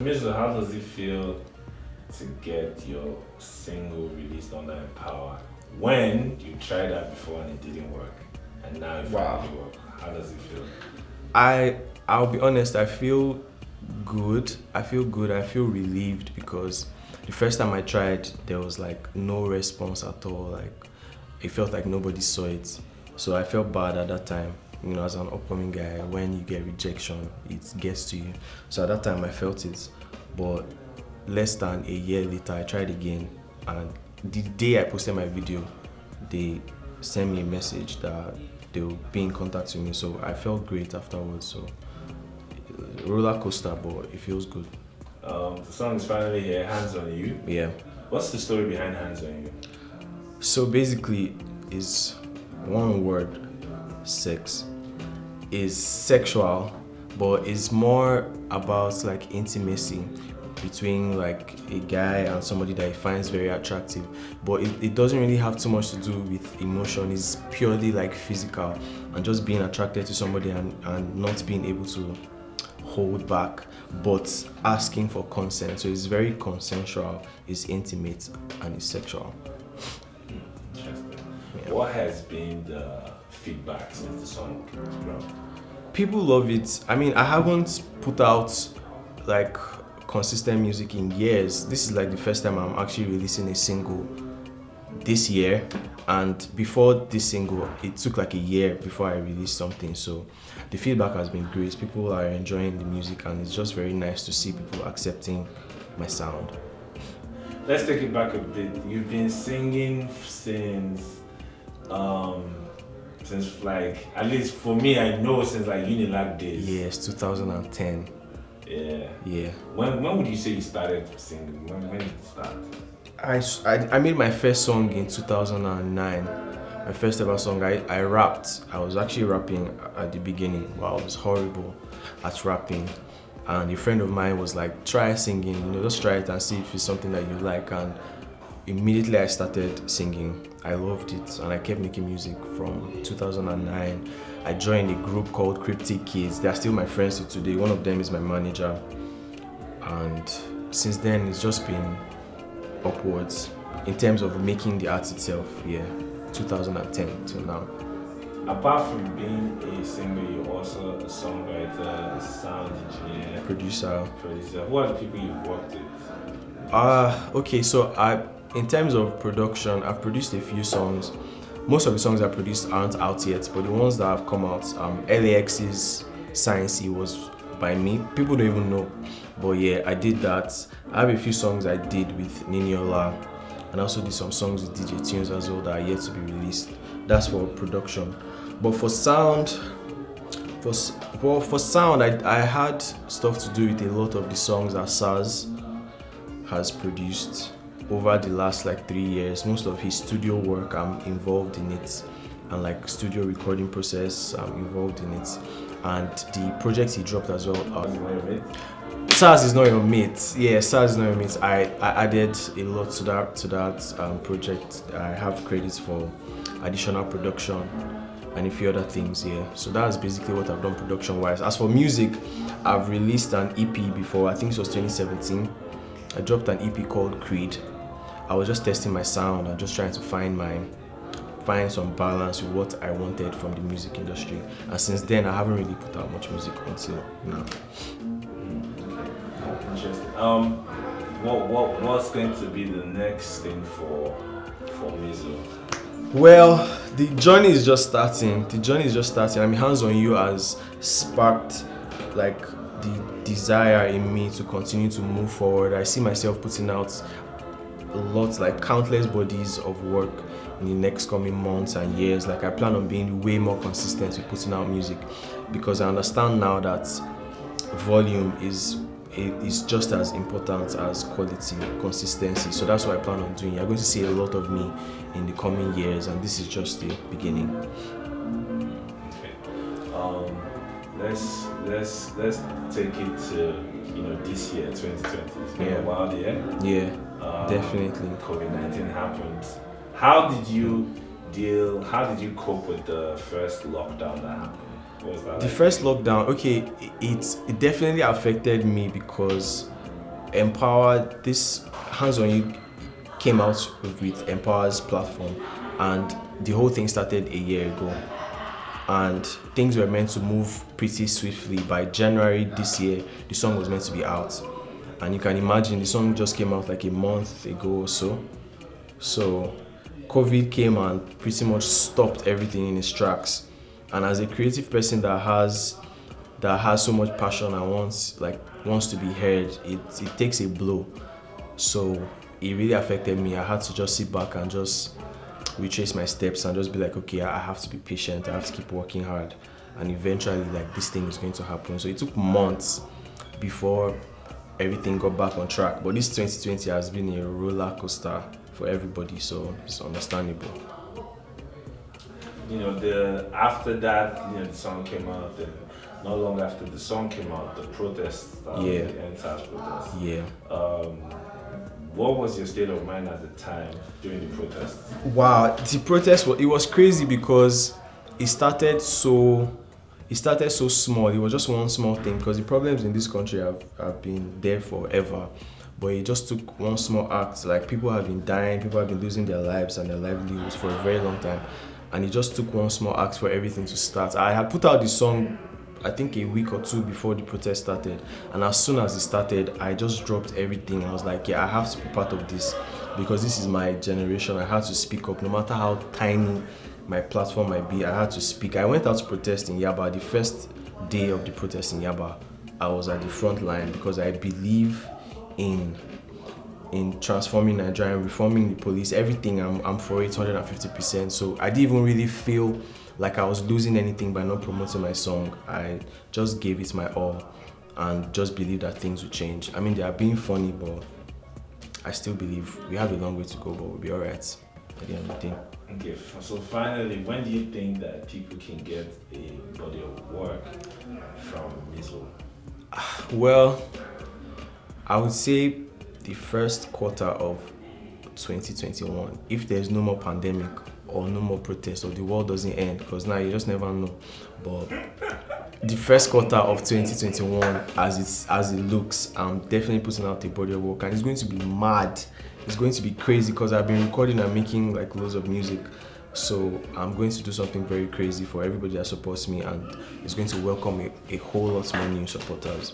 Mizzle, how does it feel to get your single released under Empower when you tried that before and it didn't work, and now it finally worked? How does it feel? I'll be honest, I feel good. I feel good. I feel relieved because the first time I tried, there was like no response at all. Like it felt like nobody saw it. So I felt bad at that time. You know, as an upcoming guy, when you get rejection, it gets to you. So at that time, I felt it. But less than a year later, I tried again. And the day I posted my video, they sent me a message that they'll be in contact with me. So I felt great afterwards. So roller coaster, but it feels good. The song is finally here, Hands on You. Yeah. What's the story behind Hands on You? So basically, it's one word, sex. Is sexual, but it's more about like intimacy between like a guy and somebody that he finds very attractive. But it doesn't really have too much to do with emotion. It's purely like physical and just being attracted to somebody and not being able to hold back, but asking for consent. So it's very consensual, it's intimate, and it's sexual. Interesting. Yeah. What has been the feedback since the song dropped? People love it. I mean, I haven't put out like consistent music in years. This is like the first time I'm actually releasing a single this year, and before this single it took like a year before I released something. So the feedback has been great. People are enjoying the music and it's just very nice to see people accepting my sound. Let's take it back a bit. You've been singing since like, at least for me, I know since like Unilag days. Yes, 2010. Yeah. When would you say you started singing? When did it start? I made my first song in 2009. My first ever song. I rapped. I was actually rapping at the beginning. Wow, I was horrible at rapping. And a friend of mine was like, try singing, you know, just try it and see if it's something that you like. And immediately I started singing. I loved it and I kept making music from 2009. I joined a group called Cryptic Kids. They are still my friends till today. One of them is my manager. And since then, it's just been upwards in terms of making the art itself. Yeah, 2010 till now. Apart from being a singer, you're also a songwriter, a sound engineer, Producer. Who are the people you've worked with? Okay, so in terms of production, I've produced a few songs. Most of the songs I produced aren't out yet, but the ones that have come out, LAX's Sciencey was by me. People don't even know, but yeah, I did that. I have a few songs I did with Niniola, and I also did some songs with DJ Tunes as well that are yet to be released. That's for production. But for sound, I had stuff to do with a lot of the songs that Sarz has produced over the last like 3 years. Most of his studio work, I'm involved in it, and like studio recording process, I'm involved in it. And the projects he dropped as well. Sarz is not your mate. Yeah, Sarz is not your mate. I added a lot to that project. I have credits for additional production and a few other things. Yeah, so that's basically what I've done production wise. As for music, I've released an EP before. I think it was 2017. I dropped an EP called Creed. I was just testing my sound and just trying to find some balance with what I wanted from the music industry. And since then, I haven't really put out much music until now. Interesting. What's going to be the next thing for Mizzle? Well, the journey is just starting. I mean, Hands on You has sparked like the desire in me to continue to move forward. I see myself putting out lots, like countless bodies of work in the next coming months and years. Like I plan on being way more consistent with putting out music, because I understand now that volume is just as important as quality, consistency. So that's what I plan on doing. You're going to see a lot of me in the coming years, and this is just the beginning. Okay. Let's take it to this year, 2020. It's been a wild year. Yeah, definitely. COVID-19 happened. How did you cope with the first lockdown that happened? What was that The like? first lockdown, okay, it definitely affected me because Empower, this Hands on You came out with Empower's platform, and the whole thing started a year ago. And things were meant to move pretty swiftly. By January this year, the song was meant to be out. And you can imagine the song just came out like a month ago or so. So COVID came and pretty much stopped everything in its tracks. And as a creative person that has so much passion and wants to be heard, it takes a blow. So it really affected me. I had to just sit back and just retrace my steps and just be like, okay, I have to be patient, I have to keep working hard, and eventually like this thing is going to happen. So it took months before everything got back on track, but this 2020 has been a roller coaster for everybody, so it's understandable. After that, the song came out, and not long after the song came out, the protests started, the end-SARS protests. Yeah. What was your state of mind at the time during the protests? Wow, the protest was crazy because it started so small. It was just one small thing, because the problems in this country have been there forever. But it just took one small act. Like, people have been dying, people have been losing their lives and their livelihoods for a very long time. And it just took one small act for everything to start. I had put out the song, I think a week or two before the protest started, and as soon as it started, I just dropped everything. I was like, yeah, I have to be part of this, because this is my generation. I had to speak up, no matter how tiny my platform might be. I had to speak. I went out to protest in Yaba. The first day of the protest in Yaba, I was at the front line, because I believe in transforming Nigeria, reforming the police, everything. I'm for it 150%. So I didn't even really feel like I was losing anything by not promoting my song. I just gave it my all and just believed that things would change. I mean, they are being funny, but I still believe we have a long way to go, but we'll be all right at the end of the day. Okay, so finally, when do you think that people can get a body of work from Mizzle? Well, I would say the first quarter of 2021, if there's no more pandemic or no more protests, or the world doesn't end, because now you just never know. But the first quarter of 2021, as it looks, I'm definitely putting out a body of work, and it's going to be mad. It's going to be crazy, because I've been recording and making like loads of music. So I'm going to do something very crazy for everybody that supports me, and it's going to welcome a whole lot more new supporters.